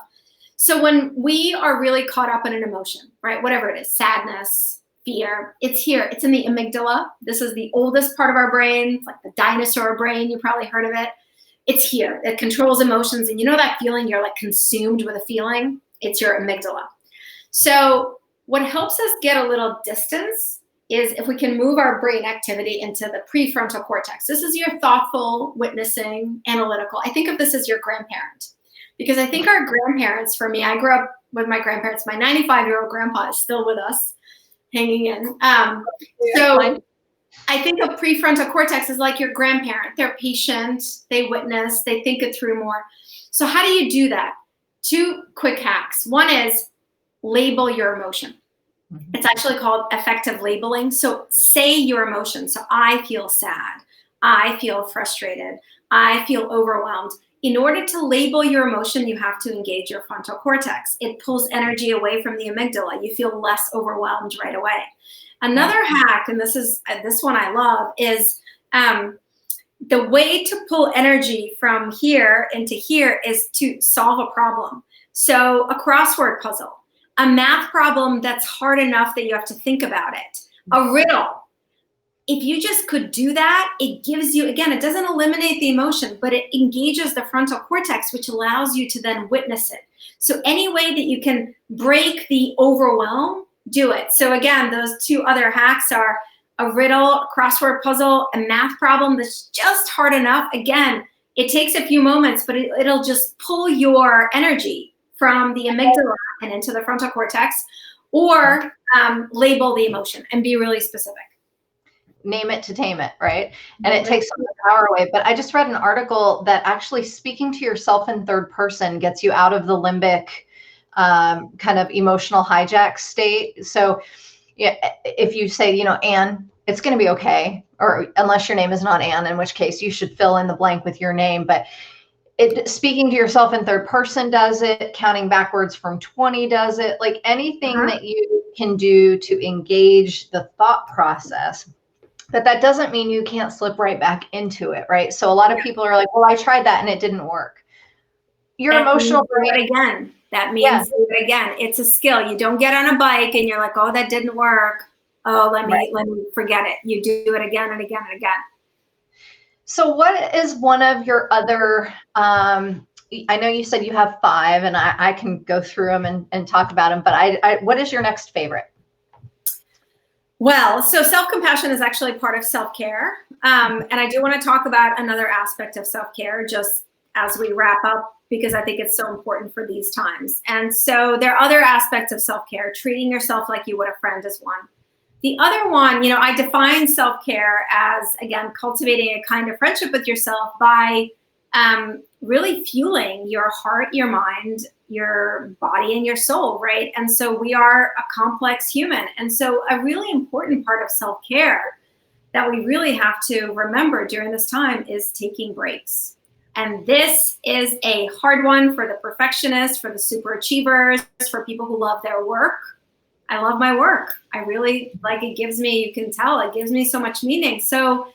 So when we are really caught up in an emotion, right? Whatever it is, sadness, fear, it's here. It's in the amygdala. This is the oldest part of our brain. It's like the dinosaur brain. You probably heard of it. It's here. It controls emotions. And you know that feeling, you're like consumed with a feeling? It's your amygdala. So what helps us get a little distance is if we can move our brain activity into the prefrontal cortex. This is your thoughtful, witnessing, analytical. I think of this as your grandparent. Because I think our grandparents, for me, I grew up with my grandparents. My 95-year-old grandpa is still with us, hanging in. So I think of prefrontal cortex as like your grandparent. They're patient, they witness, they think it through more. So how do you do that? 2 quick hacks. One is label your emotion. It's actually called effective labeling. So say your emotion. So I feel sad. I feel frustrated. I feel overwhelmed. In order to label your emotion, you have to engage your frontal cortex. It pulls energy away from the amygdala. You feel less overwhelmed right away. Another hack, and this one I love, is the way to pull energy from here into here is to solve a problem. So a crossword puzzle, a math problem that's hard enough that you have to think about it, a riddle. If you just could do that, it gives you, again, it doesn't eliminate the emotion, but it engages the frontal cortex, which allows you to then witness it. So any way that you can break the overwhelm, do it. So again, those 2 other hacks are a riddle, a crossword puzzle, a math problem that's just hard enough. Again, it takes a few moments, but it'll just pull your energy from the amygdala and into the frontal cortex, or label the emotion and be really specific. Name it to tame it, right? And it takes some of the power away. But I just read an article that actually speaking to yourself in third person gets you out of the limbic kind of emotional hijack state. So yeah, if you say, Anne, it's going to be okay, or unless your name is not Anne, in which case you should fill in the blank with your name. But speaking to yourself in third person does it. Counting backwards from 20 does it. Like anything that you can do to engage the thought process. But that doesn't mean you can't slip right back into it, right? So a lot of people are like, well, I tried that and it didn't work. Your emotional brain again. That means do it again. It's a skill. You don't get on a bike and you're like, oh, that didn't work. Oh, let me forget it. You do it again and again and again. So what is one of your other, I know you said you have 5 and I can go through them and talk about them, but what is your next favorite? Well, so self-compassion is actually part of self-care. And I do want to talk about another aspect of self-care just as we wrap up, because I think it's so important for these times. And so there are other aspects of self-care. Treating yourself like you would a friend is one. The other one, I define self-care as, again, cultivating a kind of friendship with yourself by really fueling your heart, your mind, your body, and your soul, right? And so we are a complex human. And so a really important part of self-care that we really have to remember during this time is taking breaks. And this is a hard one for the perfectionists, for the super achievers, for people who love their work. I love my work. I really like it. Gives me, you can tell, it gives me so much meaning. So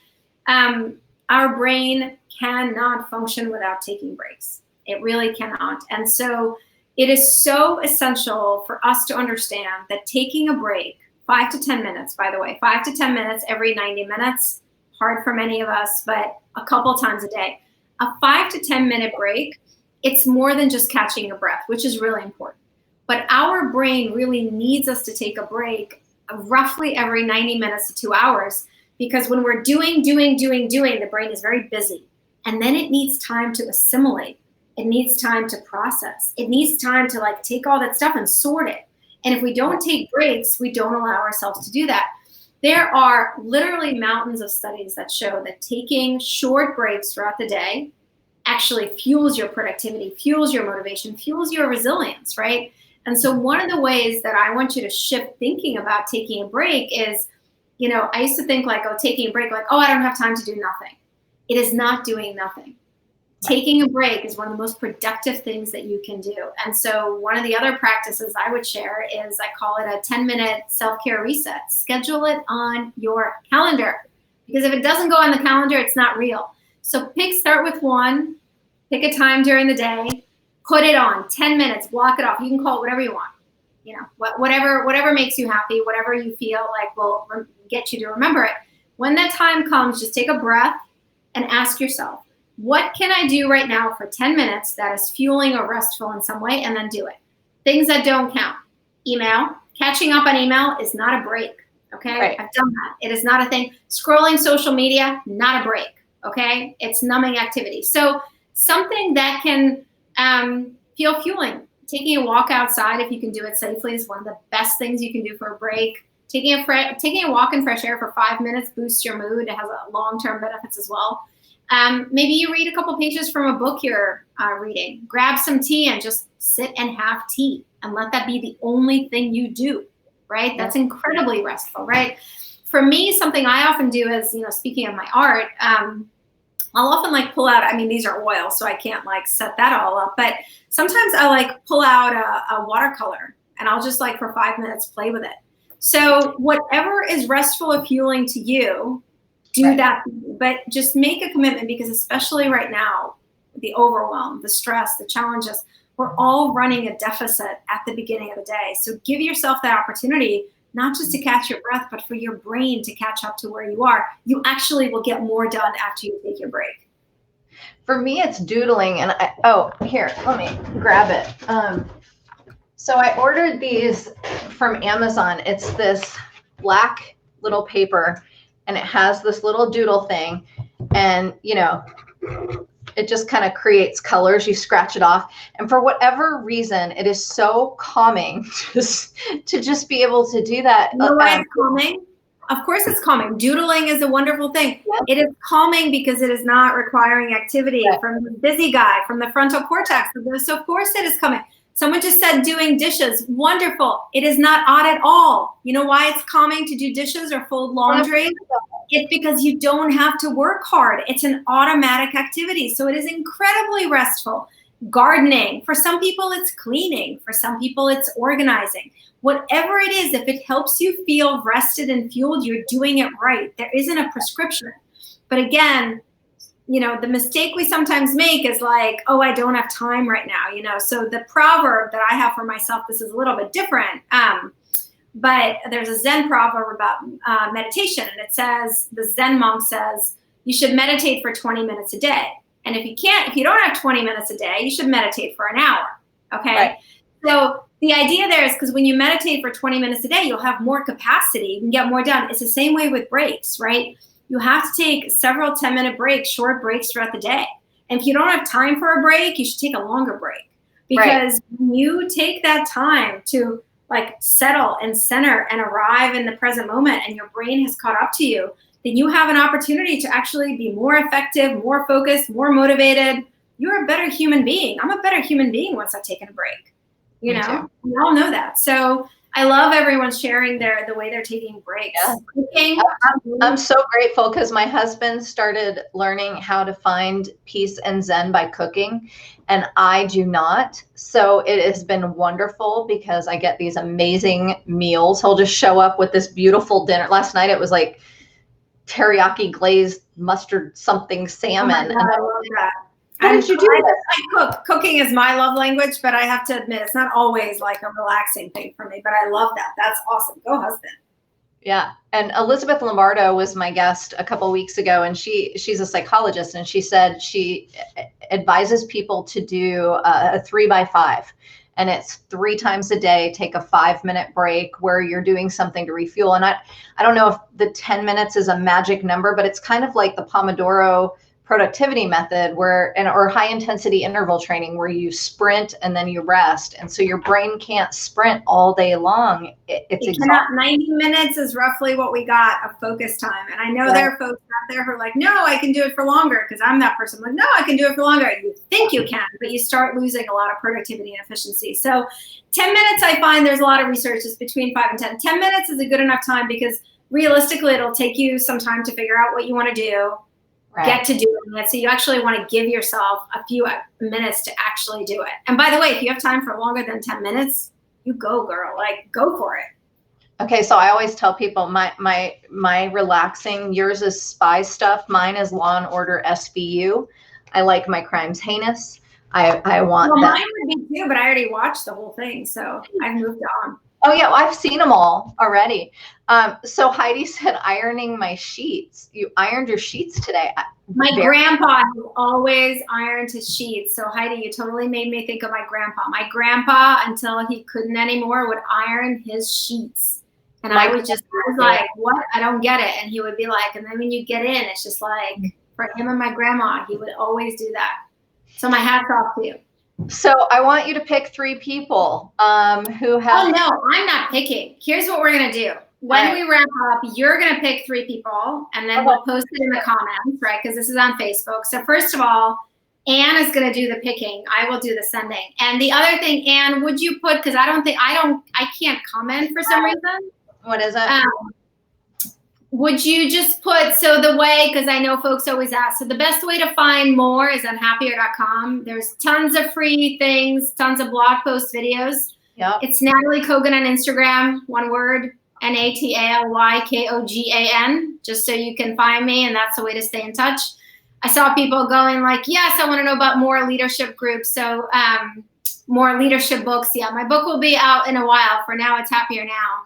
our brain cannot function without taking breaks. It really cannot. And so it is so essential for us to understand that taking a break, 5 to 10 minutes, by the way, 5 to 10 minutes every 90 minutes, hard for many of us, but a couple times a day. A 5 to 10 minute break, it's more than just catching your breath, which is really important. But our brain really needs us to take a break roughly every 90 minutes to 2 hours, because when we're doing, the brain is very busy. And then it needs time to assimilate. It needs time to process. It needs time to like take all that stuff and sort it. And if we don't take breaks, we don't allow ourselves to do that. There are literally mountains of studies that show that taking short breaks throughout the day actually fuels your productivity, fuels your motivation, fuels your resilience, right? And so one of the ways that I want you to shift thinking about taking a break is, you know, I used to think like, oh, taking a break, like, oh, I don't have time to do nothing. It is not doing nothing. Taking a break is one of the most productive things that you can do. And so one of the other practices I would share is, I call it a 10-minute self-care reset. Schedule it on your calendar, because if it doesn't go on the calendar, it's not real. So start with one, pick a time during the day, put it on, 10 minutes, block it off. You can call it whatever you want. You know, whatever makes you happy, whatever you feel like will get you to remember it. When that time comes, just take a breath and ask yourself, what can I do right now for 10 minutes that is fueling or restful in some way, and then do it. Things that don't count. Email. Catching up on email is not a break, okay? Right. I've done that. It is not a thing. Scrolling social media, not a break, okay? It's numbing activity. So something that can feel fueling. Taking a walk outside, if you can do it safely, is one of the best things you can do for a break. Taking a walk in fresh air for 5 minutes boosts your mood. It has long-term benefits as well. Maybe you read a couple pages from a book you're reading. Grab some tea and just sit and have tea, and let that be the only thing you do, right? That's incredibly restful, right? For me, something I often do is, you know, speaking of my art, I'll often like pull out, I mean, these are oils, so I can't like set that all up, but sometimes I like pull out a watercolor, and I'll just like for 5 minutes play with it. So whatever is restful or fueling to you, do that, but just make a commitment, because especially right now, the overwhelm, the stress, the challenges, we're all running a deficit at the beginning of the day. So give yourself that opportunity, not just to catch your breath, but for your brain to catch up to where you are. You actually will get more done after you take your break. For me, it's doodling. And here, let me grab it. So I ordered these from Amazon. It's this black little paper, and it has this little doodle thing, and you know, it just kind of creates colors. You scratch it off, and for whatever reason, it is so calming to just be able to do that. You know why it's calming? Of course it's calming. Doodling is a wonderful thing. It is calming because it is not requiring activity from the busy guy, from the frontal cortex. So of course it is calming. Someone just said doing dishes. Wonderful. It is not odd at all. You know why it's calming to do dishes or fold laundry? It's because you don't have to work hard. It's an automatic activity. So it is incredibly restful. Gardening. For some people, it's cleaning. For some people, it's organizing. Whatever it is, if it helps you feel rested and fueled, you're doing it right. There isn't a prescription. But again, you know, the mistake we sometimes make is like, oh, I don't have time right now, you know. So the proverb that I have for myself, this is a little bit different, but there's a Zen proverb about meditation, and it says, the Zen monk says, you should meditate for 20 minutes a day. And if you don't have 20 minutes a day, you should meditate for an hour, okay? Right. So the idea there is, because when you meditate for 20 minutes a day, you'll have more capacity, you can get more done. It's the same way with breaks, right? You have to take several 10-minute breaks, short breaks throughout the day. And if you don't have time for a break, you should take a longer break. Because when you take that time to like settle and center and arrive in the present moment, and your brain has caught up to you, then you have an opportunity to actually be more effective, more focused, more motivated. You're a better human being. I'm a better human being once I've taken a break. You know, we all know that. So I love everyone sharing the way they're taking breaks. Yeah. Cooking. I'm so grateful because my husband started learning how to find peace and zen by cooking, and I do not. So it has been wonderful because I get these amazing meals. He'll just show up with this beautiful dinner. Last night it was like teriyaki glazed mustard something salmon. Oh my God, I love that. How did you do this? I cook. Cooking is my love language, but I have to admit it's not always like a relaxing thing for me, but I love that. That's awesome. Go husband. Yeah. And Elizabeth Lombardo was my guest a couple of weeks ago, and she's a psychologist, and she said she advises people to do a 3x5. And it's 3 times a day, take a 5-minute break where you're doing something to refuel. And I don't know if the 10 minutes is a magic number, but it's kind of like the Pomodoro productivity method or high intensity interval training where you sprint and then you rest. And so your brain can't sprint all day long. It's exhausting. 90 minutes is roughly what we got of focus time. And I know there are folks out there who are like, no, I can do it for longer, because I'm that person. I'm like, no, I can do it for longer. You think you can, but you start losing a lot of productivity and efficiency. So 10 minutes, I find there's a lot of research is between 5 and 10. 10 minutes is a good enough time because realistically, it'll take you some time to figure out what you want to do. Get to doing it. So you actually want to give yourself a few minutes to actually do it. And by the way, if you have time for longer than 10 minutes, you go, girl. Like, go for it. Okay, so I always tell people my relaxing, yours is spy stuff. Mine is Law and Order SVU. I like my crimes heinous. I want that. Mine would be too, but I already watched the whole thing, so I've moved on. Oh yeah, well, I've seen them all already. So Heidi said ironing my sheets. You ironed your sheets today. My grandpa always ironed his sheets. So Heidi, you totally made me think of my grandpa. My grandpa, until he couldn't anymore, would iron his sheets. And I was like, what? I don't get it. And he would be like, and then when you get in, it's just like, for him and my grandma, he would always do that. So my hat's off to you. So I want you to pick 3 people who have. Oh no, I'm not picking. Here's what we're gonna do. When we wrap up, you're gonna pick 3 people, and then we'll post it in the comments, right? Because this is on Facebook. So first of all, Anne is gonna do the picking. I will do the sending. And the other thing, Anne, would you put? Because I can't comment for some reason. What is it? Would you just put, so the way, because I know folks always ask, so the best way to find more is on happier.com. There's tons of free things, tons of blog posts, videos. Yep. It's Nataly Kogan on Instagram, one word, NATALYKOGAN, just so you can find me, and that's the way to stay in touch. I saw people going like, yes, I want to know about more leadership groups, so more leadership books. Yeah, my book will be out in a while. For now, it's Happier Now.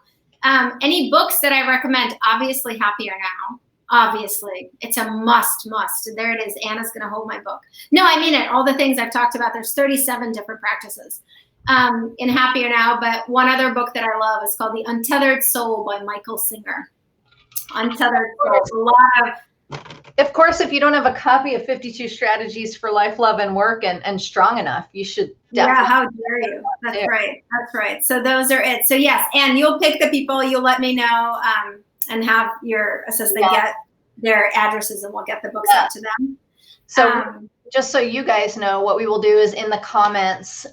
Any books that I recommend, obviously Happier Now. Obviously, it's a must. There it is. Anna's going to hold my book. No, I mean it. All the things I've talked about, there's 37 different practices in Happier Now. But one other book that I love is called The Untethered Soul by Michael Singer. Untethered Soul. A lot of. Of course, if you don't have a copy of 52 Strategies for Life, Love, and Work and Strong Enough, you should definitely. Yeah, how dare you? That's right. That's right. So those are it. So yes, and you'll pick the people. You'll let me know and have your assistant get their addresses, and we'll get the books out to them. So just so you guys know, what we will do is in the comments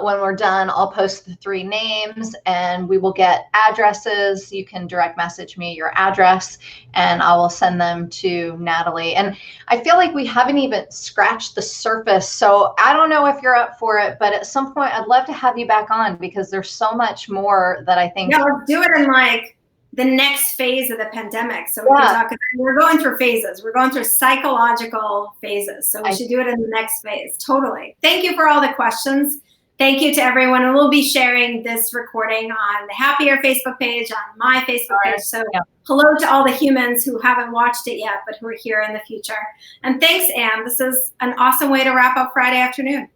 when we're done, I'll post the 3 names and we will get addresses. You can direct message me your address and I will send them to Natalie. And I feel like we haven't even scratched the surface. So I don't know if you're up for it, but at some point I'd love to have you back on because there's so much more that I think. Yeah, let's do it in like the next phase of the pandemic. So we can talk, we're going through phases. We're going through psychological phases. So we should do it in the next phase. Totally. Thank you for all the questions. Thank you to everyone. And we'll be sharing this recording on the Happier Facebook page, on my Facebook page. So hello to all the humans who haven't watched it yet, but who are here in the future. And thanks, Anne. This is an awesome way to wrap up Friday afternoon.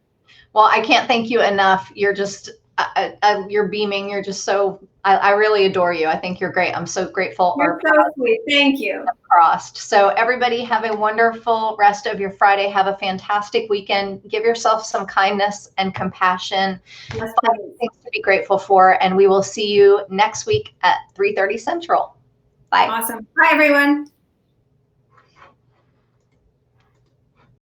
Well, I can't thank you enough. You're just, you're beaming. You're just so, I really adore you. I think you're great. I'm so grateful. You're so sweet. Thank you. Crossed. So everybody have a wonderful rest of your Friday. Have a fantastic weekend. Give yourself some kindness and compassion. Yes, things to be grateful for. And we will see you next week at 3:30 Central. Bye. Awesome. Bye, everyone.